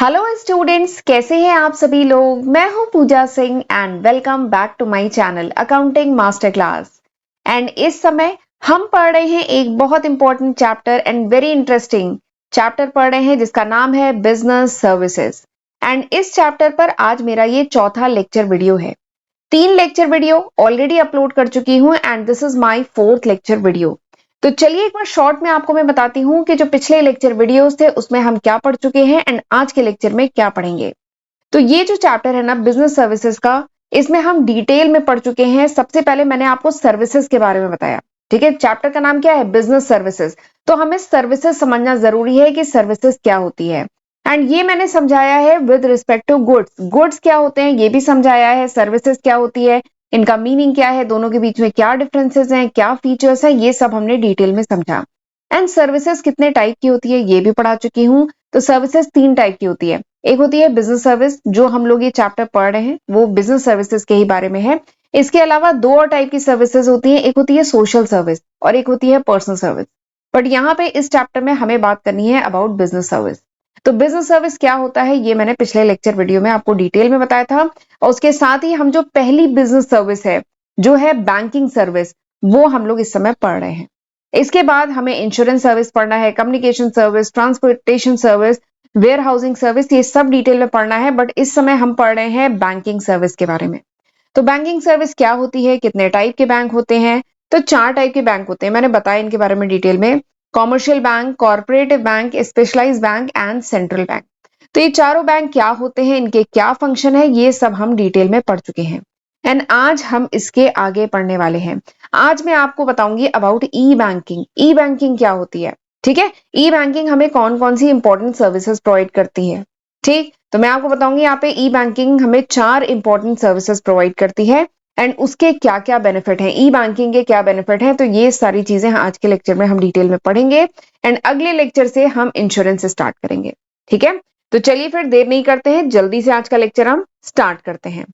Hello students, कैसे हैं आप सभी लोग। मैं हूं Pooja Singh and welcome back to my channel accounting master class. And इस समय हम पढ़ रहे हैं एक बहुत important chapter and very interesting chapter पढ़ रहे हैं जिसका नाम है बिजनेस सर्विसेज। एंड इस चैप्टर पर आज मेरा ये चौथा लेक्चर वीडियो है। 3 लेक्चर वीडियो ऑलरेडी अपलोड कर चुकी हूँ and this is my 4th lecture video. तो चलिए एक बार शॉर्ट में आपको मैं बताती हूँ कि जो पिछले लेक्चर वीडियोस थे उसमें हम क्या पढ़ चुके हैं एंड आज के लेक्चर में क्या पढ़ेंगे। तो ये जो चैप्टर है ना बिजनेस सर्विसेज का, इसमें हम डिटेल में पढ़ चुके हैं। सबसे पहले मैंने आपको सर्विसेज के बारे में बताया, ठीक है। चैप्टर का नाम क्या है, बिजनेस सर्विसेज। तो हमें सर्विसेज समझना जरूरी है कि सर्विसेज क्या होती है। एंड ये मैंने समझाया है with respect to goods. Goods क्या होते हैं ये भी समझाया है, सर्विसेज क्या होती है, इनका मीनिंग क्या है, दोनों के बीच में क्या डिफरेंसेस हैं, क्या फीचर्स हैं, ये सब हमने डिटेल में समझा। एंड सर्विसेज कितने टाइप की होती है ये भी पढ़ा चुकी हूँ। तो सर्विसेज 3 टाइप की होती है। एक होती है बिजनेस सर्विस, जो हम लोग ये चैप्टर पढ़ रहे हैं वो बिजनेस सर्विसेज के ही बारे में है। इसके अलावा 2 और टाइप की सर्विसेज होती है, एक होती है सोशल सर्विस और एक होती है पर्सनल सर्विस। बट यहाँ पे इस चैप्टर में हमें बात करनी है अबाउट बिजनेस सर्विस। तो बिजनेस सर्विस क्या होता है ये मैंने पिछले लेक्चर वीडियो में आपको डिटेल में बताया था। और उसके साथ ही हम जो पहली बिजनेस सर्विस है जो है बैंकिंग सर्विस, वो हम लोग इस समय पढ़ रहे हैं। इसके बाद हमें इंश्योरेंस सर्विस पढ़ना है, communication service, transportation service, warehousing service, ये सब डिटेल में पढ़ना है। बट इस समय हम पढ़ रहे हैं बैंकिंग सर्विस के बारे में। तो बैंकिंग सर्विस क्या होती है, कितने टाइप के बैंक होते हैं। तो 4 टाइप के बैंक होते हैं, मैंने बताया इनके बारे में डिटेल में। Commercial bank, cooperative bank, specialised bank and central bank. तो ये चारों बैंक क्या होते हैं, इनके क्या फंक्शन है, ये सब हम डिटेल में पढ़ चुके हैं। एंड आज हम इसके आगे पढ़ने वाले हैं। आज मैं आपको बताऊंगी about E banking. E banking क्या होती है, ठीक है। ई बैंकिंग हमें कौन कौन सी इंपॉर्टेंट सर्विसेज प्रोवाइड करती है, ठीक। तो मैं आपको बताऊंगी यहाँ पे ई बैंकिंग हमें 4 इंपॉर्टेंट सर्विसेज प्रोवाइड करती है एंड उसके क्या क्या बेनिफिट हैं, ई बैंकिंग के क्या बेनिफिट हैं। तो ये सारी चीजें आज के लेक्चर में हम डिटेल में पढ़ेंगे एंड अगले लेक्चर से हम इंश्योरेंस स्टार्ट करेंगे, ठीक है। तो चलिए फिर देर नहीं करते हैं, जल्दी से आज का लेक्चर हम स्टार्ट करते हैं।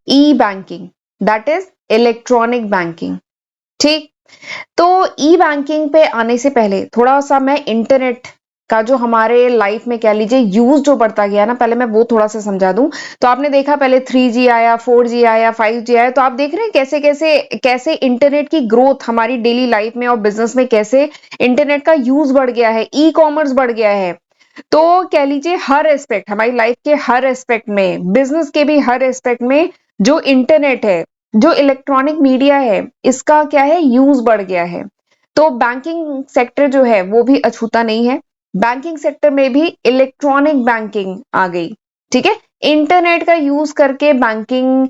E banking that is electronic banking, ठीक। तो ई बैंकिंग पे आने से पहले थोड़ा सा मैं इंटरनेट का जो हमारे लाइफ में कह लीजिए यूज जो बढ़ता गया ना, पहले मैं वो थोड़ा सा समझा दूं। तो आपने देखा पहले 3G आया, 4G आया, 5G आया। तो आप देख रहे हैं कैसे कैसे कैसे इंटरनेट की ग्रोथ हमारी डेली लाइफ में और बिजनेस में कैसे इंटरनेट का यूज बढ़ गया है, ई कॉमर्स बढ़ गया है। तो कह लीजिए हर एस्पेक्ट, हमारी लाइफ के हर एस्पेक्ट में, बिजनेस के भी हर एस्पेक्ट में जो इंटरनेट है, जो इलेक्ट्रॉनिक मीडिया है, इसका क्या है, यूज बढ़ गया है। तो बैंकिंग सेक्टर जो है वो भी अछूता नहीं है। बैंकिंग सेक्टर में भी इलेक्ट्रॉनिक बैंकिंग आ गई, ठीक है। इंटरनेट का यूज करके बैंकिंग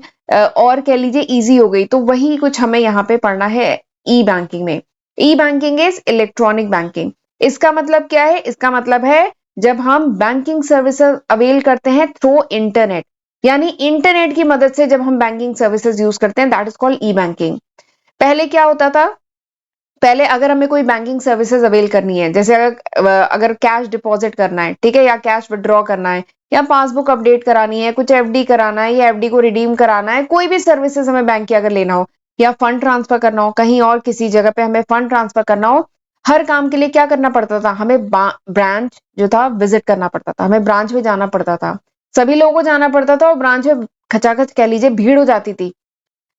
और कह लीजिए इजी हो गई। तो वही कुछ हमें यहाँ पे पढ़ना है ई बैंकिंग में। ई बैंकिंग इज इलेक्ट्रॉनिक बैंकिंग। इसका मतलब क्या है, इसका मतलब है जब हम बैंकिंग सर्विसेज अवेल करते हैं थ्रू इंटरनेट, यानी इंटरनेट की मदद से जब हम बैंकिंग सर्विसेज यूज करते हैं, that is called E banking. पहले क्या होता था, पहले अगर हमें कोई बैंकिंग सर्विसेज अवेल करनी है, जैसे अगर कैश डिपॉजिट करना है, ठीक है, या कैश विड्रॉ करना है, या पासबुक अपडेट करानी है, कुछ एफडी कराना है या एफडी को रिडीम कराना है, कोई भी सर्विसेज हमें बैंक की अगर लेना हो, या फंड ट्रांसफर करना हो, कहीं और किसी जगह पे हमें फंड ट्रांसफर करना हो, हर काम के लिए क्या करना पड़ता था, हमें ब्रांच जो था विजिट करना पड़ता था, हमें ब्रांच में जाना पड़ता था, सभी लोगों को जाना पड़ता था और ब्रांच में खचाखच कह लीजिए भीड़ हो जाती थी।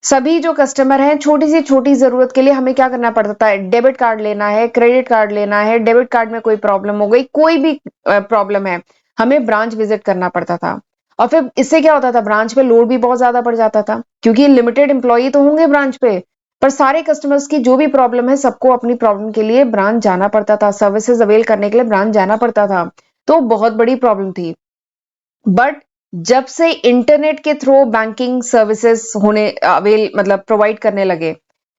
सभी जो कस्टमर हैं, छोटी सी छोटी जरूरत के लिए हमें क्या करना पड़ता था, डेबिट कार्ड लेना है, क्रेडिट कार्ड लेना है, डेबिट कार्ड में कोई प्रॉब्लम हो गई, कोई भी प्रॉब्लम है, हमें ब्रांच विजिट करना पड़ता था। और फिर इससे क्या होता था, ब्रांच पे लोड भी बहुत ज्यादा बढ़ जाता था, क्योंकि लिमिटेड एम्प्लॉई तो होंगे ब्रांच पे, पर सारे कस्टमर्स की जो भी प्रॉब्लम है सबको अपनी प्रॉब्लम के लिए ब्रांच जाना पड़ता था, सर्विसेज अवेल करने के लिए ब्रांच जाना पड़ता था। तो बहुत बड़ी प्रॉब्लम थी। बट जब से इंटरनेट के थ्रू बैंकिंग सर्विसेज होने अवेल मतलब प्रोवाइड करने लगे,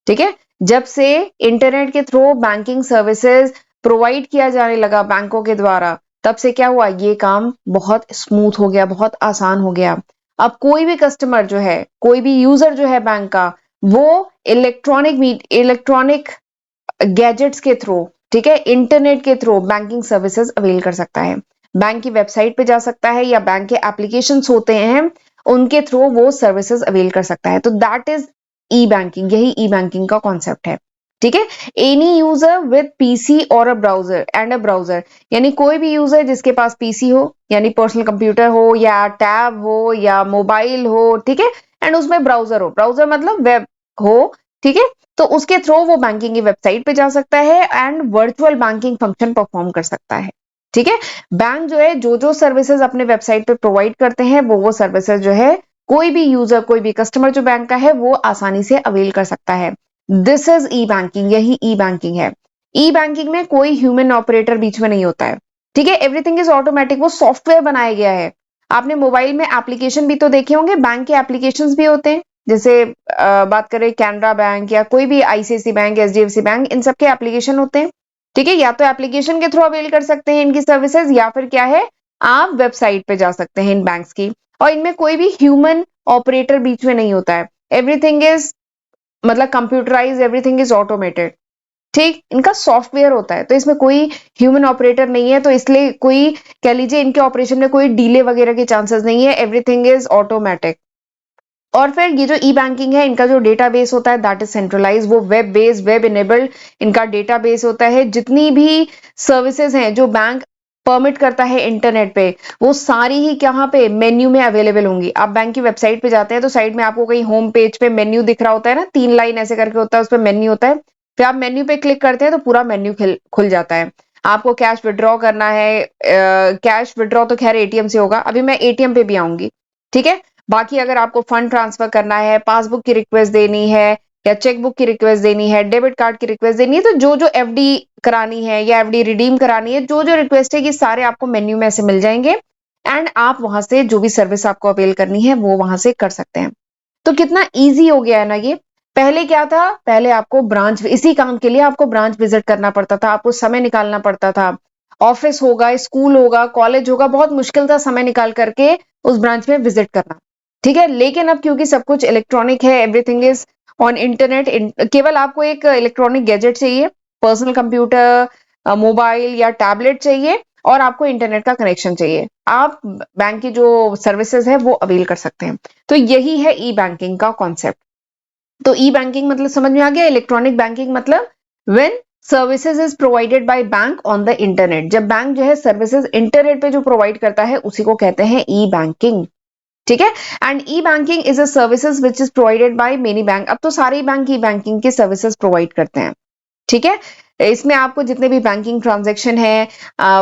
ठीक है, जब से इंटरनेट के थ्रू बैंकिंग सर्विसेज प्रोवाइड किया जाने लगा बैंकों के द्वारा, तब से क्या हुआ, ये काम बहुत स्मूथ हो गया, बहुत आसान हो गया। अब कोई भी कस्टमर जो है, कोई भी यूजर जो है बैंक का, वो इलेक्ट्रॉनिक गैजेट्स के थ्रू, ठीक है, इंटरनेट के थ्रू बैंकिंग सर्विसेज अवेल कर सकता है। बैंक की वेबसाइट पे जा सकता है या बैंक के एप्लीकेशंस होते हैं उनके थ्रू वो सर्विसेज अवेल कर सकता है। तो दैट इज ई बैंकिंग, यही ई बैंकिंग का कॉन्सेप्ट है। ठीक है, एनी यूजर विद पीसी और अ ब्राउजर, यानी कोई भी यूजर जिसके पास पीसी हो, यानी पर्सनल कंप्यूटर हो या टैब हो या मोबाइल हो, ठीक है, एंड उसमें ब्राउजर हो, ब्राउजर मतलब वेब हो, ठीक है, तो उसके थ्रू वो बैंकिंग की वेबसाइट पे जा सकता है and virtual banking function perform कर सकता है। ठीक है, बैंक जो है जो जो सर्विसेज अपने वेबसाइट पे प्रोवाइड करते हैं वो सर्विसेज जो है कोई भी यूजर, कोई भी कस्टमर जो बैंक का है वो आसानी से अवेल कर सकता है। दिस इज ई बैंकिंग, यही ई बैंकिंग है। ई बैंकिंग में कोई ह्यूमन ऑपरेटर बीच में नहीं होता है। ठीक है, एवरीथिंग इज ऑटोमेटिक, वो सॉफ्टवेयर बनाया गया है। आपने मोबाइल में एप्लीकेशन भी तो देखे होंगे, बैंक के एप्लीकेशंस भी होते हैं, जैसे बात करें कैनरा बैंक या कोई भी आईसीआईसी बैंक, एचडीएफसी बैंक, इन सब के एप्लीकेशन होते हैं। ठीक है, या तो एप्लीकेशन के थ्रू अवेल कर सकते हैं इनकी सर्विसेज, या फिर क्या है, आप वेबसाइट पे जा सकते हैं इन बैंक्स की, और इनमें कोई भी ह्यूमन ऑपरेटर बीच में नहीं होता है। एवरीथिंग इज मतलब कंप्यूटराइज, एवरीथिंग इज ऑटोमेटेड। ठीक, इनका सॉफ्टवेयर होता है, तो इसमें कोई ह्यूमन ऑपरेटर नहीं है, तो इसलिए कोई कह लीजिए इनके ऑपरेशन में कोई डीले वगैरह के चांसेस नहीं है, एवरीथिंग इज ऑटोमेटिक। और फिर ये जो ई बैंकिंग है, इनका जो डेटाबेस होता है दैट इज सेंट्रलाइज, वो वेब बेस्ड, वेब इनेबल्ड इनका डेटाबेस होता है। जितनी भी सर्विसेज हैं जो बैंक परमिट करता है इंटरनेट पे, वो सारी ही कहाँ पे, मेन्यू में अवेलेबल होंगी। आप बैंक की वेबसाइट पे जाते हैं तो साइड में आपको कहीं होम पेज पे मेन्यू दिख रहा होता है ना, 3 लाइन ऐसे करके होता है, उस पर मेन्यू होता है, फिर आप मेन्यू पे क्लिक करते हैं तो पूरा मेन्यू खुल जाता है। आपको कैश विड्रॉ करना है, कैश विड्रॉ तो खैर एटीएम से होगा, अभी मैं एटीएम पे भी आऊंगी। ठीक है, बाकी अगर आपको फंड ट्रांसफर करना है, पासबुक की रिक्वेस्ट देनी है या चेकबुक की रिक्वेस्ट देनी है, डेबिट कार्ड की रिक्वेस्ट देनी है, तो जो जो एफडी करानी है या एफडी रिडीम करानी है, जो जो रिक्वेस्ट है, ये सारे आपको मेन्यू में ऐसे मिल जाएंगे एंड आप वहां से जो भी सर्विस आपको अवेल करनी है वो वहां से कर सकते हैं। तो कितना ईजी हो गया है ना ये। पहले क्या था, पहले आपको ब्रांच, इसी काम के लिए आपको ब्रांच विजिट करना पड़ता था, आपको समय निकालना पड़ता था, ऑफिस होगा, स्कूल होगा, कॉलेज होगा, बहुत मुश्किल था समय निकाल करके उस ब्रांच में विजिट करना। ठीक है, लेकिन अब क्योंकि सब कुछ इलेक्ट्रॉनिक है, एवरीथिंग इज ऑन इंटरनेट, केवल आपको एक इलेक्ट्रॉनिक गैजेट चाहिए, पर्सनल कंप्यूटर, मोबाइल या टैबलेट चाहिए, और आपको इंटरनेट का कनेक्शन चाहिए, आप बैंक की जो सर्विसेज है वो अवेल कर सकते हैं। तो यही है ई बैंकिंग का कॉन्सेप्ट। तो ई बैंकिंग मतलब समझ में आ गया, इलेक्ट्रॉनिक बैंकिंग मतलब when services is provided by bank on the internet, जब बैंक जो है सर्विसेज इंटरनेट पे जो प्रोवाइड करता है उसी को कहते हैं ई बैंकिंग। ठीक है, and E banking is a services which is provided by many bank, अब तो सारे बैंक ई बैंकिंग की सर्विसेज प्रोवाइड करते हैं। ठीक है, इसमें आपको जितने भी बैंकिंग ट्रांजेक्शन है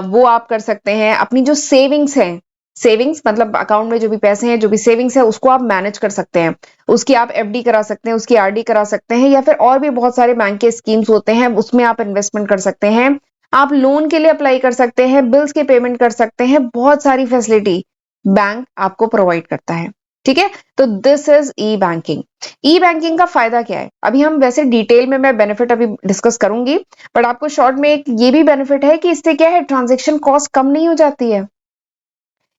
वो आप कर सकते हैं, अपनी जो सेविंग्स है, सेविंग्स मतलब अकाउंट में जो भी पैसे हैं, जो भी सेविंग्स है उसको आप मैनेज कर सकते हैं, उसकी आप एफडी करा सकते हैं, उसकी आरडी करा सकते हैं, या फिर और भी बहुत सारे बैंक के स्कीम्स होते हैं उसमें आप इन्वेस्टमेंट कर सकते हैं, आप लोन के लिए अप्लाई कर सकते हैं, बिल्स के पेमेंट कर सकते हैं, बहुत सारी फैसिलिटी बैंक आपको प्रोवाइड करता है। ठीक है, तो this is E banking. E banking का फायदा क्या है, अभी हम वैसे डिटेल में मैं बेनिफिट अभी डिस्कस करूंगी, बट आपको शॉर्ट में एक ये भी बेनिफिट है कि इससे क्या है, ट्रांजेक्शन कॉस्ट कम नहीं हो जाती है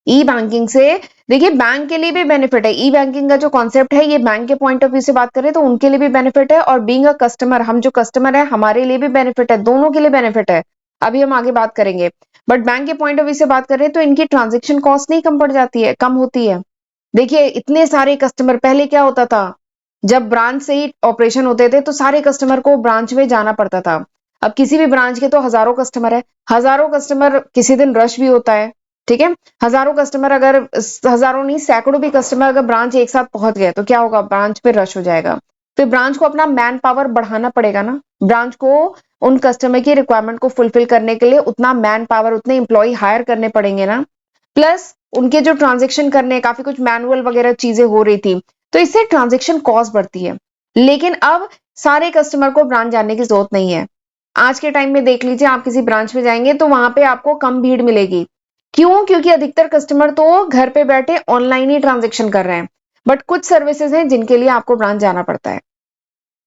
ई बैंकिंग से। देखिए बैंक के लिए भी बेनिफिट है, ई बैंकिंग का जो कॉन्सेप्ट है ये बैंक के पॉइंट ऑफ व्यू से बात करें तो उनके लिए भी बेनिफिट है, और बीइंग अ कस्टमर, हम जो कस्टमर है हमारे लिए भी बेनिफिट है, दोनों के लिए बेनिफिट है, अभी हम आगे बात करेंगे। बट बैंक के पॉइंट ऑफ व्यू से बात करें तो इनकी ट्रांजेक्शन कॉस्ट नहीं कम पड़ जाती है, कम होती है। देखिए इतने सारे कस्टमर, पहले क्या होता था, जब ब्रांच से ही ऑपरेशन होते थे तो सारे कस्टमर को ब्रांच में जाना पड़ता था। अब किसी भी ब्रांच के तो हजारों कस्टमर है, हजारों कस्टमर, किसी दिन रश भी होता है। ठीक है, हजारों कस्टमर, अगर हजारों नहीं सैकड़ों भी कस्टमर अगर ब्रांच एक साथ पहुंच गए तो क्या होगा, ब्रांच पे रश हो जाएगा। फिर ब्रांच को अपना मैन पावर बढ़ाना पड़ेगा ना, ब्रांच को उन कस्टमर की रिक्वायरमेंट को फुलफिल करने के लिए उतना मैन पावर, उतने इंप्लॉय हायर करने पड़ेंगे ना, प्लस उनके जो ट्रांजेक्शन करने, काफी कुछ मैनुअल वगैरह चीजें हो रही थी, तो इससे ट्रांजेक्शन कॉस्ट बढ़ती है। लेकिन अब सारे कस्टमर को ब्रांच जाने की जरूरत नहीं है। आज के टाइम में देख लीजिए, आप किसी ब्रांच में जाएंगे तो वहां पे आपको कम भीड़ मिलेगी। क्यों, क्योंकि अधिकतर कस्टमर तो घर पे बैठे ऑनलाइन ही ट्रांजेक्शन कर रहे हैं, बट कुछ सर्विसेज हैं जिनके लिए आपको ब्रांच जाना पड़ता है।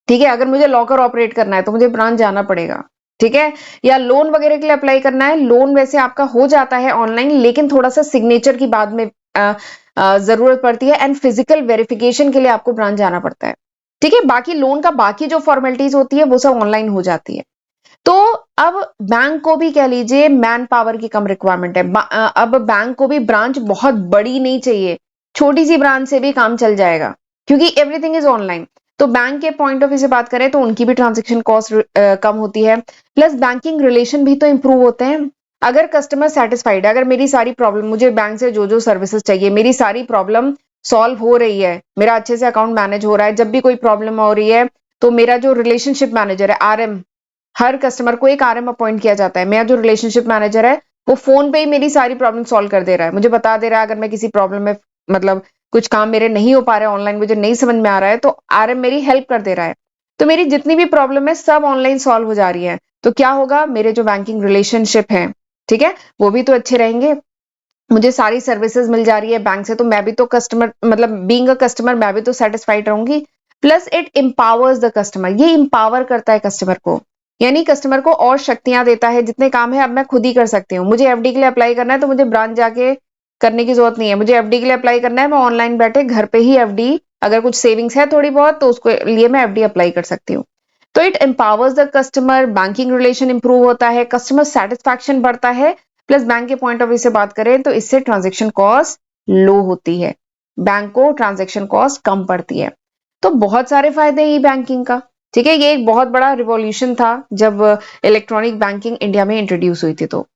ठीक है, अगर मुझे लॉकर ऑपरेट करना है तो मुझे ब्रांच जाना पड़ेगा। ठीक है, या लोन वगैरह के लिए अप्लाई करना है, लोन वैसे आपका हो जाता है ऑनलाइन, लेकिन थोड़ा सा सिग्नेचर की बाद में जरूरत पड़ती है, एंड फिजिकल वेरिफिकेशन के लिए आपको ब्रांच जाना पड़ता है। ठीक है, बाकी लोन का बाकी जो फॉर्मेलिटीज होती है वो सब ऑनलाइन हो जाती है। तो अब बैंक को भी कह लीजिए मैन पावर की कम रिक्वायरमेंट है, अब बैंक को भी ब्रांच बहुत बड़ी नहीं चाहिए, छोटी सी ब्रांच से भी काम चल जाएगा, क्योंकि एवरीथिंग इज ऑनलाइन। तो बैंक के पॉइंट ऑफ व्यू से बात करें तो उनकी भी ट्रांजेक्शन कॉस्ट कम होती है, प्लस बैंकिंग रिलेशन भी तो इंप्रूव होते हैं। अगर कस्टमर सेटिस्फाइड है, अगर मेरी सारी प्रॉब्लम, मुझे बैंक से जो जो सर्विसेज चाहिए, मेरी सारी प्रॉब्लम सॉल्व हो रही है, मेरा अच्छे से अकाउंट मैनेज हो रहा है, जब भी कोई प्रॉब्लम हो रही है तो मेरा जो रिलेशनशिप मैनेजर है, आरएम, हर कस्टमर को एक आरएम अपॉइंट किया जाता है, मेरा जो रिलेशनशिप मैनेजर है वो फोन पे ही मेरी सारी प्रॉब्लम सॉल्व कर दे रहा है, मुझे बता दे रहा है अगर मैं किसी प्रॉब्लम में, मतलब कुछ काम मेरे नहीं हो पा रहे ऑनलाइन, मुझे नहीं समझ में आ रहा है, तो आरएम मेरी हेल्प कर दे रहा है। तो मेरी जितनी भी प्रॉब्लम है सब ऑनलाइन सॉल्व हो जा रही है। तो क्या होगा, मेरे जो बैंकिंग रिलेशनशिप है, ठीक है, वो भी तो अच्छे रहेंगे, मुझे सारी सर्विसेज मिल जा रही है बैंक से, तो मैं भी तो कस्टमर, मतलब बीइंग अ कस्टमर मैं भी तो सेटिस्फाइड रहूंगी। Plus it empowers the customer, ये एम्पावर करता है कस्टमर को, यानी कस्टमर को और शक्तियां देता है, जितने काम है अब मैं खुद ही कर सकती हूँ। मुझे एफडी के लिए अप्लाई करना है तो मुझे ब्रांच जाके करने की जरूरत नहीं है, मुझे एफडी के लिए अप्लाई करना है, मैं ऑनलाइन बैठे घर पे ही एफडी, अगर कुछ सेविंग्स है थोड़ी बहुत तो उसके लिए मैं एफडी अप्लाई कर सकती हूँ। तो it empowers the customer, banking relation improve होता है, कस्टमर सेटिस्फैक्शन बढ़ता है, प्लस बैंक के पॉइंट ऑफ व्यू से बात करें तो इससे ट्रांजेक्शन कॉस्ट लो होती है, बैंक को ट्रांजेक्शन कॉस्ट कम पड़ती है। तो बहुत सारे फायदे हैं ई बैंकिंग का, ठीक है, ये एक बहुत बड़ा रिवॉल्यूशन था जब इलेक्ट्रॉनिक बैंकिंग इंडिया में इंट्रोड्यूस हुई थी। तो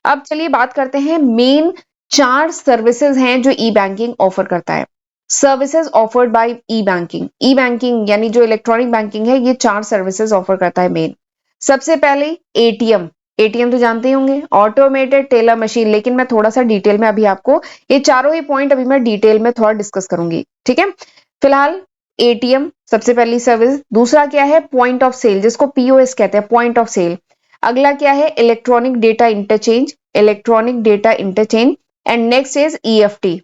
अब चलिए बात करते हैं, मेन 4 सर्विसेज हैं जो ई बैंकिंग ऑफर करता है। Services offered by e banking, E banking यानी जो इलेक्ट्रॉनिक बैंकिंग है, ये 4 सर्विसेज ऑफर करता है मेन। सबसे पहले एटीएम, एटीएम तो जानते ही होंगे, ऑटोमेटेड टेलर मशीन, लेकिन मैं थोड़ा सा डिटेल में अभी आपको ये चारों ही पॉइंट अभी मैं डिटेल में थोड़ा डिस्कस करूंगी, ठीक है। फिलहाल एटीएम सबसे पहली सर्विस। दूसरा क्या है, पॉइंट ऑफ सेल, जिसको पीओएस कहते हैं, पॉइंट ऑफ सेल। अगला क्या है, electronic data interchange, electronic data interchange. And next is EFT,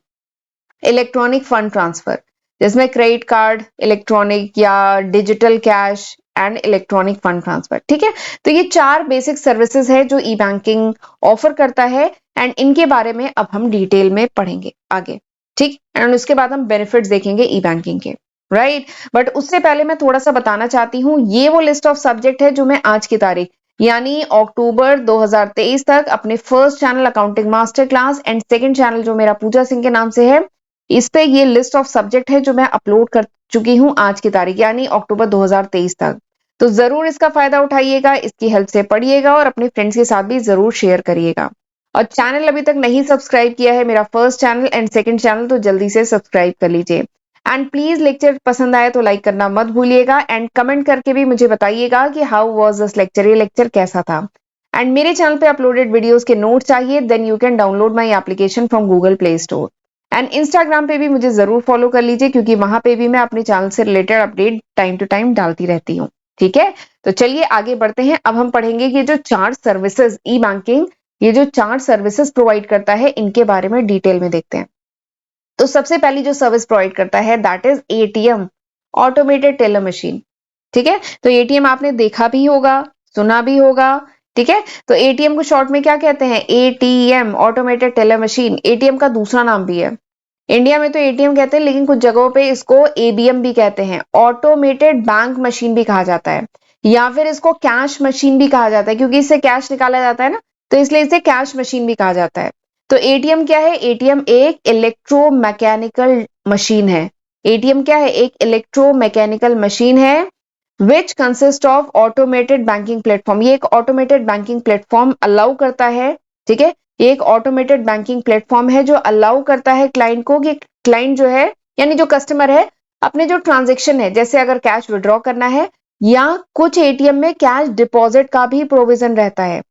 electronic fund transfer, जिसमें क्रेडिट कार्ड, इलेक्ट्रॉनिक या digital cash and electronic fund transfer, ठीक है। तो ये 4 बेसिक सर्विसेज है जो ई बैंकिंग ऑफर करता है, एंड इनके बारे में अब हम डिटेल में पढ़ेंगे आगे, ठीक। एंड उसके बाद हम बेनिफिट्स देखेंगे ई बैंकिंग के, राइट। बट उससे पहले मैं थोड़ा सा बताना चाहती हूँ, ये वो लिस्ट ऑफ सब्जेक्ट है जो मैं आज की तारीख यानी अक्टूबर 2023 तक अपने first channel accounting master class and second channel जो मेरा पूजा सिंह के नाम से है, इस पे ये लिस्ट ऑफ सब्जेक्ट है जो मैं अपलोड कर चुकी हूं आज की तारीख यानी अक्टूबर 2023 तक। तो जरूर इसका फायदा उठाइएगा, इसकी हेल्प से पढ़िएगा और अपने फ्रेंड्स के साथ भी जरूर शेयर करिएगा। और चैनल अभी तक नहीं सब्सक्राइब किया है, मेरा first channel and second channel, तो जल्दी से सब्सक्राइब कर लीजिए। एंड प्लीज लेक्चर पसंद आए तो लाइक करना मत भूलिएगा, एंड कमेंट करके भी मुझे बताइएगा कि हाउ वाज दिस लेक्चर, ये लेक्चर कैसा था। एंड मेरे चैनल पे अपलोडेड वीडियोस के नोट चाहिए, then you can download my application from Google Play Store. And Instagram पे भी मुझे जरूर फॉलो कर लीजिए, क्योंकि वहां पे भी मैं अपने चैनल से related update time to time डालती रहती हूँ, ठीक है। तो चलिए आगे बढ़ते हैं, अब हम पढ़ेंगे कि जो 4 सर्विसेज ई बैंकिंग, ये जो 4 सर्विसेज प्रोवाइड करता है, इनके बारे में डिटेल में देखते हैं। तो सबसे पहली जो सर्विस प्रोवाइड करता है that is ATM, automated teller machine, ठीक है। तो एटीएम आपने देखा भी होगा, सुना भी होगा, ठीक है। तो एटीएम को शॉर्ट में क्या कहते हैं, ATM, automated teller machine. ATM का दूसरा नाम भी है, इंडिया में तो एटीएम कहते हैं, लेकिन कुछ जगहों पे इसको एबीएम भी कहते हैं, ऑटोमेटेड बैंक मशीन भी कहा जाता है, या फिर इसको कैश मशीन भी कहा जाता है, क्योंकि इससे कैश निकाला जाता है ना, तो इसलिए इसे कैश मशीन भी कहा जाता है। तो एटीएम क्या है, एटीएम एक इलेक्ट्रोमैकेनिकल मशीन है। एटीएम क्या है, एक इलेक्ट्रोमैकेनिकल मशीन है which consist of automated banking platform, ये एक ऑटोमेटेड बैंकिंग प्लेटफॉर्म अलाउ करता है, ठीक है। ये एक ऑटोमेटेड बैंकिंग प्लेटफॉर्म है जो अलाउ करता है क्लाइंट को, कि क्लाइंट जो है यानी जो कस्टमर है, अपने जो ट्रांजेक्शन है, जैसे अगर कैश विड्रॉ करना है, या कुछ एटीएम में कैश डिपॉजिट का भी प्रोविजन रहता है,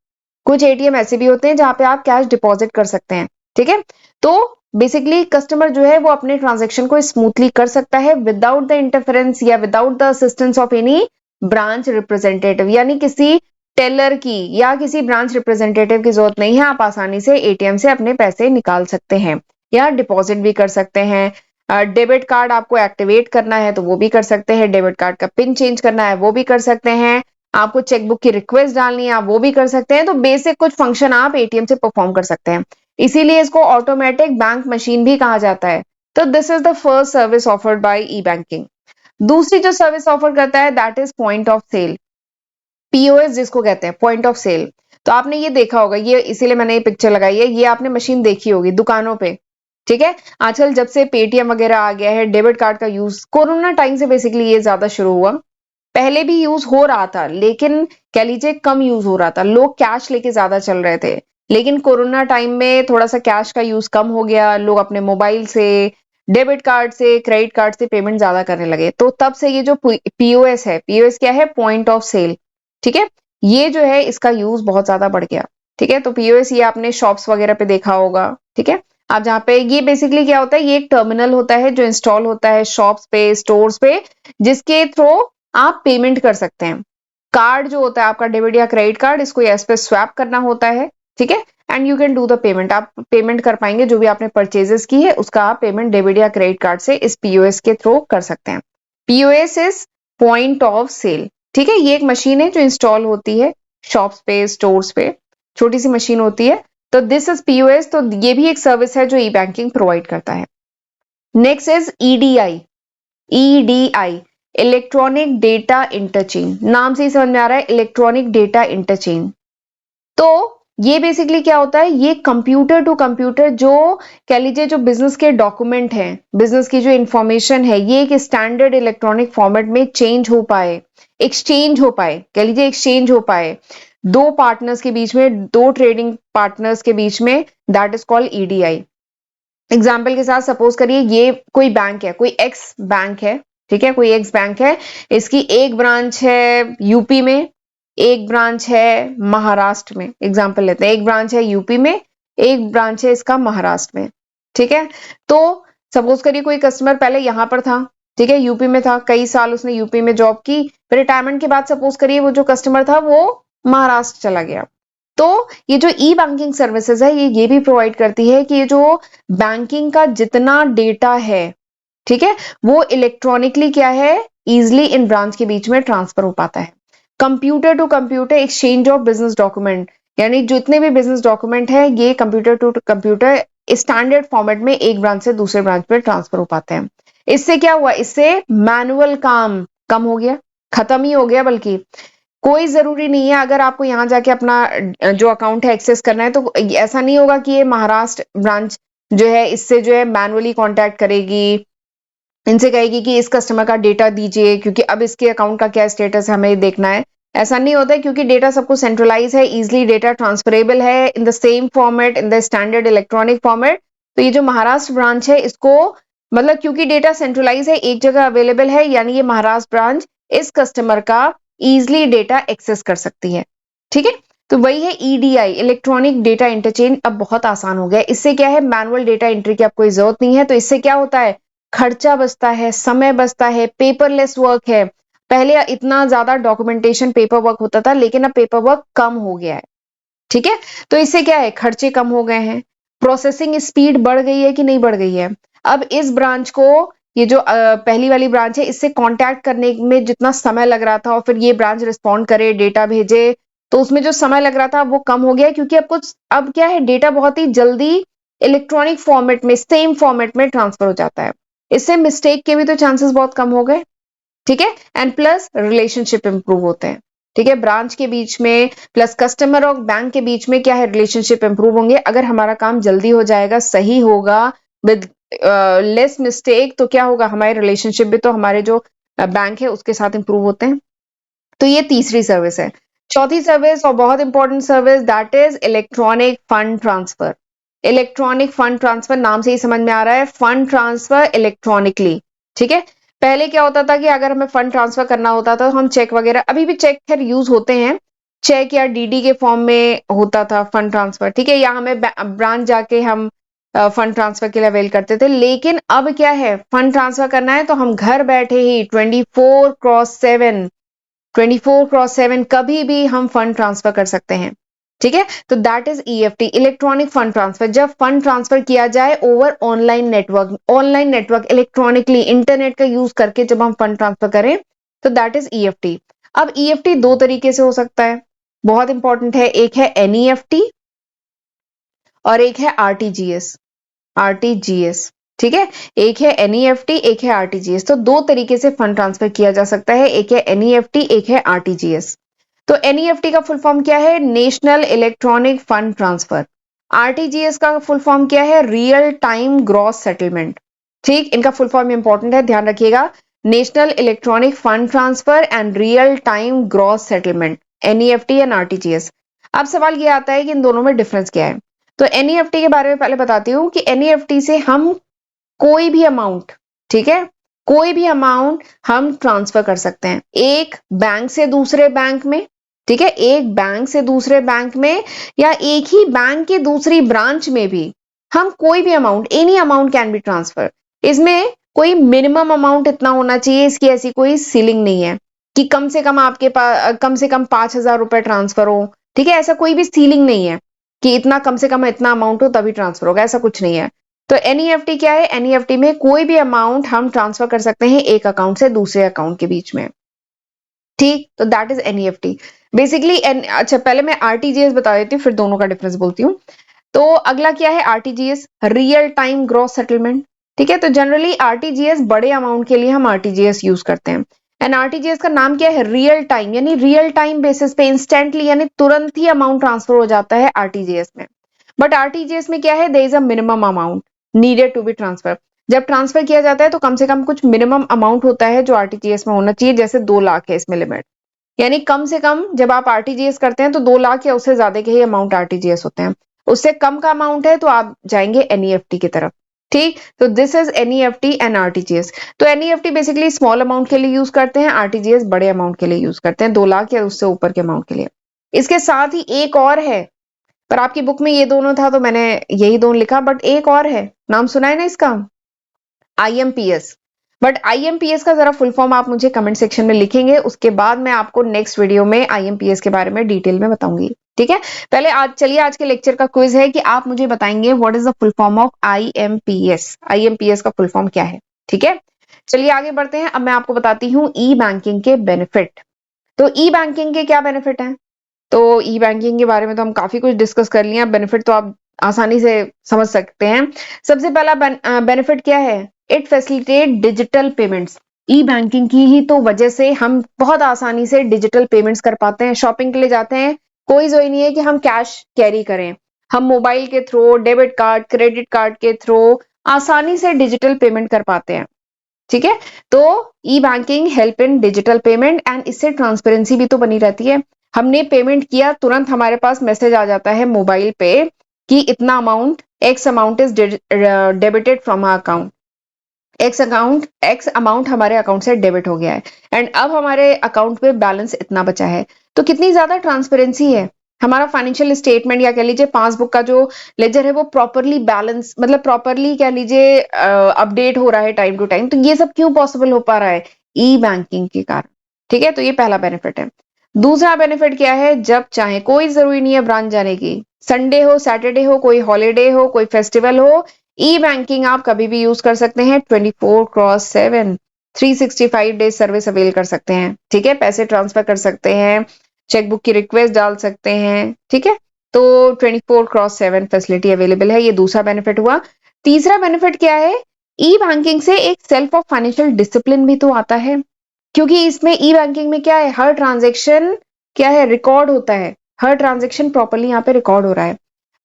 कुछ एटीएम ऐसे भी होते हैं जहां पे आप कैश डिपॉजिट कर सकते हैं, ठीक है। तो बेसिकली कस्टमर जो है वो अपने ट्रांजेक्शन को स्मूथली कर सकता है विदाउट द इंटरफेरेंस या without the assistance of any branch representative, यानी किसी टेलर की या किसी ब्रांच रिप्रेजेंटेटिव की जरूरत नहीं है, आप आसानी से एटीएम से अपने पैसे निकाल सकते हैं या डिपॉजिट भी कर सकते हैं। डेबिट कार्ड आपको एक्टिवेट करना है तो वो भी कर सकते हैं, डेबिट कार्ड का पिन चेंज करना है वो भी कर सकते हैं, आपको चेकबुक की रिक्वेस्ट डालनी है आप वो भी कर सकते हैं। तो बेसिक कुछ फंक्शन आप एटीएम से परफॉर्म कर सकते हैं, इसीलिए इसको ऑटोमेटिक बैंक मशीन भी कहा जाता है। तो this is the first service offered by e banking. दूसरी जो सर्विस ऑफर करता है that is point of sale, POS जिसको कहते हैं, पॉइंट ऑफ सेल। तो आपने ये देखा होगा, ये इसीलिए मैंने ये पिक्चर लगाई है, ये आपने मशीन देखी होगी दुकानों पे, ठीक है। आजकल जब से पेटीएम वगैरह आ गया है, डेबिट कार्ड का यूज कोरोना टाइम से बेसिकली ये ज्यादा शुरू हुआ। पहले भी यूज हो रहा था, लेकिन कह लीजिए कम यूज हो रहा था, लोग कैश लेके ज्यादा चल रहे थे। लेकिन कोरोना टाइम में थोड़ा सा कैश का यूज कम हो गया, लोग अपने मोबाइल से, डेबिट कार्ड से, क्रेडिट कार्ड से पेमेंट ज्यादा करने लगे। तो तब से ये जो पीओएस है, पीओएस क्या है, पॉइंट ऑफ सेल, ठीक है, ये जो है इसका यूज बहुत ज्यादा बढ़ गया। ठीक है, तो पीओएस ये आपने शॉप्स वगैरह पे देखा होगा। ठीक है, आप जहाँ पे, ये बेसिकली क्या होता है, ये एक टर्मिनल होता है जो इंस्टॉल होता है शॉप्स पे, स्टोर्स पे, जिसके थ्रू आप पेमेंट कर सकते हैं। कार्ड जो होता है आपका, डेबिट या क्रेडिट कार्ड, इसको एस पे स्वैप करना होता है। ठीक है, and you can do the payment, आप पेमेंट कर पाएंगे जो भी आपने परचेजेस की है उसका आप पेमेंट डेबिट या क्रेडिट कार्ड से इस पीओएस के थ्रू कर सकते हैं। POS is point of sale. ठीक है, ये एक मशीन है जो इंस्टॉल होती है शॉप्स पे, स्टोर्स पे, छोटी सी मशीन होती है। तो दिस इज पीओएस। तो ये भी एक सर्विस है जो ई बैंकिंग प्रोवाइड करता है। Next is EDI. EDI, electronic data interchange, नाम से ही समझ में आ रहा है, इलेक्ट्रॉनिक डेटा इंटरचेंज। तो ये बेसिकली क्या होता है, ये कंप्यूटर टू कंप्यूटर, जो कह लीजिए जो बिजनेस के डॉक्यूमेंट हैं, बिजनेस की जो इंफॉर्मेशन है, ये एक स्टैंडर्ड इलेक्ट्रॉनिक फॉर्मेट में चेंज हो पाए, एक्सचेंज हो पाए, कह लीजिए एक्सचेंज हो पाए दो पार्टनर्स के बीच में, दो ट्रेडिंग पार्टनर्स के बीच में, that is called EDI. Example के साथ सपोज करिए ये कोई बैंक है, कोई एक्स बैंक है। ठीक है, कोई एक्स बैंक है, इसकी एक ब्रांच है यूपी में, एक ब्रांच है महाराष्ट्र में। एग्जाम्पल लेते हैं, एक ब्रांच है यूपी में, एक ब्रांच है इसका महाराष्ट्र में। ठीक है, तो सपोज करिए कोई कस्टमर पहले यहां पर था, ठीक है, यूपी में था, कई साल उसने यूपी में जॉब की, फिर रिटायरमेंट के बाद सपोज करिए वो जो कस्टमर था वो महाराष्ट्र चला गया। तो ये जो ई बैंकिंग सर्विसेज है, ये भी प्रोवाइड करती है कि ये जो बैंकिंग का जितना डेटा है, ठीक है, वो इलेक्ट्रॉनिकली क्या है, इजिली इन ब्रांच के बीच में ट्रांसफर हो पाता है। Computer to computer exchange of business document, यानी जितने भी बिजनेस डॉक्यूमेंट है, ये computer to computer standard format में एक ब्रांच से दूसरे ब्रांच में ट्रांसफर हो पाते हैं। इससे क्या हुआ, इससे मैनुअल काम कम हो गया, खत्म ही हो गया। बल्कि कोई जरूरी नहीं है, अगर आपको यहां जाके अपना जो अकाउंट है एक्सेस करना है, तो ऐसा नहीं होगा कि ये महाराष्ट्र ब्रांच जो है इससे जो है मैनुअली कांटेक्ट करेगी, इनसे कहेगी कि इस कस्टमर का डेटा दीजिए क्योंकि अब इसके अकाउंट का क्या स्टेटस है हमें देखना है। ऐसा नहीं होता है, क्योंकि डेटा सबको सेंट्रलाइज है, इजिली डेटा ट्रांसफरेबल है in the same format, in the standard electronic format. तो ये जो महाराष्ट्र ब्रांच है, इसको मतलब क्योंकि डेटा सेंट्रलाइज है, एक जगह अवेलेबल है, यानी ये महाराष्ट्र ब्रांच इस कस्टमर का इजिली डेटा एक्सेस कर सकती है। ठीक है, तो वही है ईडीआई, इलेक्ट्रॉनिक डेटा इंटरचेंज। अब बहुत आसान हो गया, इससे क्या है, मैनुअल डेटा एंट्री की आपको जरूरत नहीं है। तो इससे क्या होता है, खर्चा बचता है, समय बचता है, पेपरलेस वर्क है। पहले इतना ज्यादा डॉक्यूमेंटेशन पेपर वर्क होता था, लेकिन अब पेपर वर्क कम हो गया है। ठीक है, तो इससे क्या है, खर्चे कम हो गए हैं, प्रोसेसिंग स्पीड बढ़ गई है कि नहीं बढ़ गई है। अब इस ब्रांच को, ये जो पहली वाली ब्रांच है, इससे कांटेक्ट करने में जितना समय लग रहा था और फिर ये ब्रांच रिस्पॉन्ड करे, डेटा भेजे, तो उसमें जो समय लग रहा था वो कम हो गया, क्योंकि अब क्या है, डेटा बहुत ही जल्दी इलेक्ट्रॉनिक फॉर्मेट में, सेम फॉर्मेट में ट्रांसफर हो जाता है। इससे मिस्टेक के भी तो चांसेस बहुत कम हो गए। ठीक है, एंड प्लस रिलेशनशिप इंप्रूव होते हैं। ठीक है, ब्रांच के बीच में प्लस कस्टमर और बैंक के बीच में क्या है, रिलेशनशिप इंप्रूव होंगे। अगर हमारा काम जल्दी हो जाएगा, सही होगा, विद लेस मिस्टेक, तो क्या होगा, हमारे रिलेशनशिप भी तो हमारे जो बैंक है उसके साथ इंप्रूव होते हैं। तो ये तीसरी सर्विस है। चौथी सर्विस और बहुत important service, that is electronic fund transfer. Electronic fund transfer, नाम से ही समझ में आ रहा है, फंड ट्रांसफर इलेक्ट्रॉनिकली। ठीक है, पहले क्या होता था कि अगर हमें फंड ट्रांसफर करना होता था तो हम चेक वगैरह, अभी भी चेक खैर यूज होते हैं, चेक या डीडी के फॉर्म में होता था फंड ट्रांसफर। ठीक है, या हमें ब्रांच जाके हम फंड ट्रांसफर के लिए अवेल करते थे। लेकिन अब क्या है, फंड ट्रांसफर करना है तो हम घर बैठे ही 24x7, 24x7 कभी भी हम फंड ट्रांसफर कर सकते हैं। ठीक है, तो that is EFT, electronic fund transfer. जब फंड ट्रांसफर किया जाए over online network electronically, internet का यूज करके जब हम फंड ट्रांसफर करें, तो दैट इज ईएफटी। अब ईएफटी दो तरीके से हो सकता है, बहुत इंपॉर्टेंट है, एक है एनईएफटी और एक है आरटीजीएस। आरटीजीएस, ठीक है, एक है एनईएफटी, एक है आरटीजीएस। तो दो तरीके से फंड ट्रांसफर किया जा सकता है, एक है एनईएफटी, एक है आरटीजीएस। तो एनईएफटी का फुल फॉर्म क्या है, national electronic fund transfer. RTGS का फुल फॉर्म क्या है? Real time gross settlement. ठीक, इनका फुल फॉर्म इंपॉर्टेंट है, ध्यान रखिएगा। National electronic fund transfer and real time gross settlement, NEFT and RTGS. अब सवाल ये आता है कि इन दोनों में डिफरेंस क्या है। तो एनईएफटी के बारे में पहले बताती हूँ कि एनईएफटी से हम कोई भी अमाउंट, ठीक है, कोई भी अमाउंट हम ट्रांसफर कर सकते हैं एक बैंक से दूसरे बैंक में, ठीक है, एक बैंक से दूसरे बैंक में या एक ही बैंक की दूसरी ब्रांच में भी हम कोई भी amount, any amount can be transfer. इसमें कोई मिनिमम अमाउंट इतना होना चाहिए, इसकी ऐसी कोई सीलिंग नहीं है कि कम से कम आपके पास कम से कम 5,000 रुपए ट्रांसफर हो, ठीक है, ऐसा कोई भी सीलिंग नहीं है कि इतना कम से कम इतना अमाउंट हो तभी ट्रांसफर होगा, ऐसा कुछ नहीं है। तो एनईएफटी क्या है? एनईएफटी में कोई भी अमाउंट हम ट्रांसफर कर सकते हैं एक अकाउंट से दूसरे अकाउंट के बीच में। ठीक, तो दैट इज एनईएफटी बेसिकली। अच्छा, पहले मैं आरटीजीएस बता देती हूँ, फिर दोनों का डिफरेंस बोलती हूँ। तो अगला क्या है? RTGS, real time gross settlement. ठीक है, तो जनरली आरटीजीएस बड़े अमाउंट के लिए हम आरटीजीएस यूज करते हैं। एंड आरटीजीएस का नाम क्या है? रियल टाइम, यानी रियल टाइम बेसिस पे इंस्टेंटली यानी तुरंत ही अमाउंट ट्रांसफर हो जाता है आरटीजीएस में। बट आरटीजीएस में क्या है? There is a minimum amount needed to be transfer. जब ट्रांसफर किया जाता है तो कम से कम कुछ मिनिमम अमाउंट होता है जो आरटीजीएस में होना चाहिए, जैसे 2 लाख है इसमें लिमिट। यानी कम से कम जब आप आरटीजीएस करते हैं तो 2 लाख या उससे ज्यादा के ही अमाउंट आरटीजीएस होते हैं। उससे कम का अमाउंट है तो आप जाएंगे एनईएफटी की तरफ। ठीक, तो this is NEFT and RTGS. तो एनईएफटी बेसिकली स्मॉल अमाउंट के लिए यूज करते हैं, आरटीजीएस बड़े अमाउंट के लिए यूज करते हैं, 2 लाख या उससे ऊपर के अमाउंट के लिए। इसके साथ ही एक और है, पर आपकी बुक में ये दोनों था तो मैंने यही दोनों लिखा, बट एक और है, नाम सुना है ना इसका? आईएमपीएस। बट आईएमपीएस का जरा फुल फॉर्म आप मुझे कमेंट सेक्शन में लिखेंगे, उसके बाद मैं आपको नेक्स्ट वीडियो में आईएमपीएस के बारे में डिटेल में बताऊंगी। ठीक है, पहले आज चलिए, आज के लेक्चर का क्विज है कि आप मुझे बताएंगे what is the full form of IMPS. IMPS का फुल फॉर्म क्या है? ठीक है, चलिए आगे बढ़ते हैं। अब मैं आपको बताती हूँ ई बैंकिंग के बेनिफिट। तो ई बैंकिंग के क्या बेनिफिट हैं? तो ई बैंकिंग के बारे में तो हम काफी कुछ डिस्कस कर लिया, बेनिफिट तो आप आसानी से समझ सकते हैं। सबसे पहला बेनिफिट क्या है? It facilitate digital payments. E banking की ही तो वजह से हम बहुत आसानी से डिजिटल पेमेंट्स कर पाते हैं। शॉपिंग के लिए जाते हैं, कोई जरूरी नहीं है कि हम कैश कैरी करें, हम मोबाइल के through, debit card, credit card के थ्रू आसानी से डिजिटल पेमेंट कर पाते हैं। ठीक है, तो E banking help in digital payment and इससे ट्रांसपेरेंसी भी तो बनी रहती है। हमने पेमेंट किया, तुरंत हमारे पास मैसेज आ जाता है मोबाइल पे कि इतना amount, X amount is debited from our account, X amount हमारे अकाउंट से डेबिट हो गया है एंड अब हमारे अकाउंट पे बैलेंस इतना बचा है। तो कितनी ज्यादा ट्रांसपेरेंसी है। हमारा फाइनेंशियल स्टेटमेंट या कह लीजिए पासबुक का जो लेजर है वो प्रॉपरली बैलेंस, मतलब प्रॉपरली कह लीजिए अपडेट हो रहा है टाइम टू टाइम। तो ये सब क्यों पॉसिबल हो पा रहा है? ई बैंकिंग के कारण। ठीक है, तो ये पहला बेनिफिट है। दूसरा बेनिफिट क्या है? जब चाहे, कोई जरूरी नहीं है ब्रांच जाने की, संडे हो, सैटरडे हो, कोई हॉलीडे हो, कोई फेस्टिवल हो, ई बैंकिंग आप कभी भी यूज कर सकते हैं। 24x7 365 डेज सर्विस अवेल कर सकते हैं। ठीक है, पैसे ट्रांसफर कर सकते हैं, चेकबुक की रिक्वेस्ट डाल सकते हैं। ठीक है, तो 24x7 फैसिलिटी अवेलेबल है, ये दूसरा बेनिफिट हुआ। तीसरा बेनिफिट क्या है? ई बैंकिंग से एक सेल्फ ऑफ फाइनेंशियल डिसिप्लिन भी तो आता है, क्योंकि इसमें ई बैंकिंग में क्या है? हर ट्रांजेक्शन क्या है? रिकॉर्ड होता है, हर ट्रांजेक्शन प्रॉपरली यहाँ पे रिकॉर्ड हो रहा है।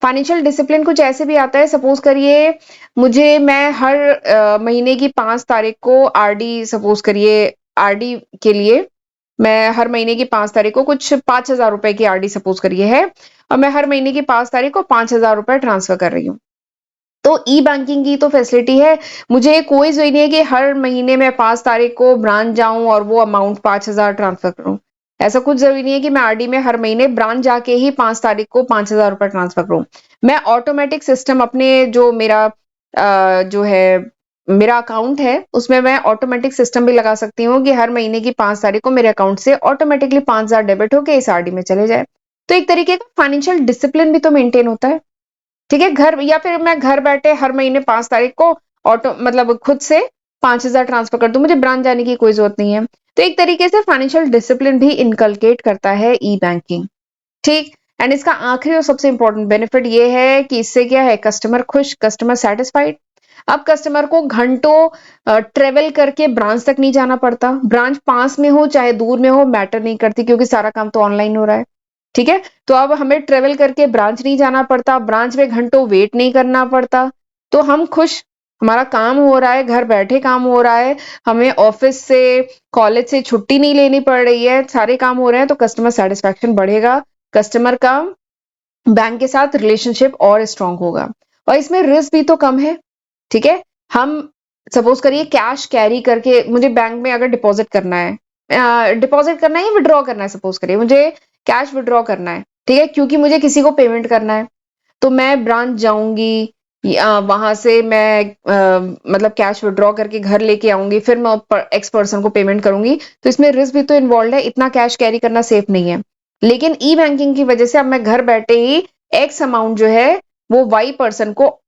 फाइनेंशियल डिसिप्लिन कुछ ऐसे भी आता है, सपोज करिए मैं हर महीने की 5 तारीख को आरडी, सपोज करिए आरडी के लिए मैं हर महीने की 5 तारीख को कुछ 5,000 रुपए की आरडी सपोज करिए है, और मैं हर महीने की 5 तारीख को 5,000 रुपए ट्रांसफर कर रही हूँ। तो ई बैंकिंग की तो फैसिलिटी है, मुझे कोई जरूरी नहीं है कि हर महीने में 5 तारीख को ब्रांच जाऊं और वो अमाउंट 5,000 ट्रांसफर करूं। ऐसा कुछ जरूरी नहीं है कि मैं आरडी में हर महीने ब्रांच जाके ही 5 तारीख को 5,000 रुपए ट्रांसफर करूं। मैं ऑटोमेटिक सिस्टम अपने जो मेरा जो है मेरा अकाउंट है उसमें मैं ऑटोमेटिक सिस्टम भी लगा सकती हूँ कि हर महीने की 5 तारीख को मेरे अकाउंट से ऑटोमेटिकली 5,000 डेबिट होके इस आरडी में चले जाए। तो एक तरीके का फाइनेंशियल डिसिप्लिन भी तो मेंटेन होता है। ठीक है, घर, या फिर मैं घर बैठे हर महीने 5 तारीख को ऑटो मतलब खुद से 5,000 ट्रांसफर कर दूं, मुझे ब्रांच जाने की कोई जरूरत नहीं है। तो एक तरीके से फाइनेंशियल डिसिप्लिन भी इनकलकेट करता है ई बैंकिंग। ठीक, एंड इसका आखिरी और सबसे इंपॉर्टेंट बेनिफिट ये है कि इससे क्या है? कस्टमर खुश, कस्टमर सेटिस्फाइड। अब कस्टमर को घंटों ट्रेवल करके ब्रांच तक नहीं जाना पड़ता, ब्रांच पास में हो चाहे दूर में हो मैटर नहीं करती, क्योंकि सारा काम तो ऑनलाइन हो रहा है। ठीक है? तो अब हमें ट्रेवल करके ब्रांच नहीं जाना पड़ता, ब्रांच में घंटों वेट नहीं करना पड़ता, तो हम खुश, हमारा काम हो रहा है, घर बैठे काम हो रहा है, हमें ऑफिस से, कॉलेज से छुट्टी नहीं लेनी पड़ रही है, सारे काम हो रहे हैं, तो कस्टमर सैटिस्फैक्शन बढ़ेगा, कस्टमर का बैंक के साथ रिलेशनशिप और स्ट्रांग होगा और इसमें रिस्क भी तो कम है। ठीक है, हम सपोज करिए कैश कैरी करके मुझे बैंक में अगर डिपॉजिट करना है, डिपॉजिट करना है या विड्रॉ करना है, सपोज करिए मुझे कैश विड्रॉ करना है, ठीक है, क्योंकि मुझे किसी को पेमेंट करना है, तो मैं ब्रांच जाऊंगी, वहां से मैं मतलब कैश विड्रॉ करके घर लेके आऊंगी, फिर मैं एक्स पर्सन को पेमेंट करूंगी, तो इसमें रिस्क भी तो इन्वॉल्व है, इतना कैश कैरी करना सेफ नहीं है। लेकिन ई बैंकिंग की वजह से अब मैं घर बैठे ही एक्स अमाउंट जो है वो वाई पर्सन को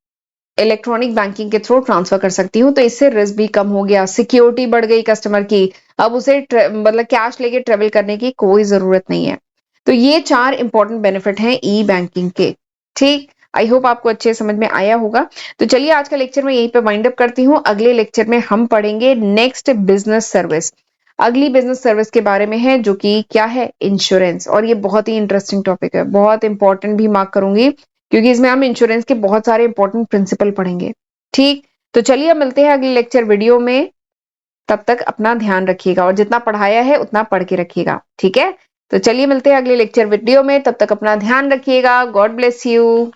इलेक्ट्रॉनिक बैंकिंग के थ्रू ट्रांसफर कर सकती हूँ, तो इससे रिस्क भी कम हो गया, सिक्योरिटी बढ़ गई कस्टमर की, अब उसे मतलब कैश लेके ट्रेवल करने की कोई जरूरत नहीं है। तो ये 4 इंपॉर्टेंट बेनिफिट हैं ई बैंकिंग के। ठीक, आई होप आपको अच्छे समझ में आया होगा। तो चलिए आज का लेक्चर मैं यहीं पे वाइंड अप करती हूँ, अगले लेक्चर में हम पढ़ेंगे नेक्स्ट बिजनेस सर्विस। अगली बिजनेस सर्विस के बारे में है जो कि क्या है, इंश्योरेंस, और ये बहुत ही इंटरेस्टिंग टॉपिक है, बहुत इंपॉर्टेंट भी मार्क करूंगी, क्योंकि इसमें हम इंश्योरेंस के बहुत सारे इंपॉर्टेंट प्रिंसिपल पढ़ेंगे। ठीक, तो चलिए अब मिलते हैं अगले लेक्चर वीडियो में, तब तक अपना ध्यान रखिएगा और जितना पढ़ाया है उतना पढ़ के रखिएगा। ठीक है, तो चलिए मिलते हैं अगले लेक्चर वीडियो में, तब तक अपना ध्यान रखिएगा, गॉड ब्लेस यू।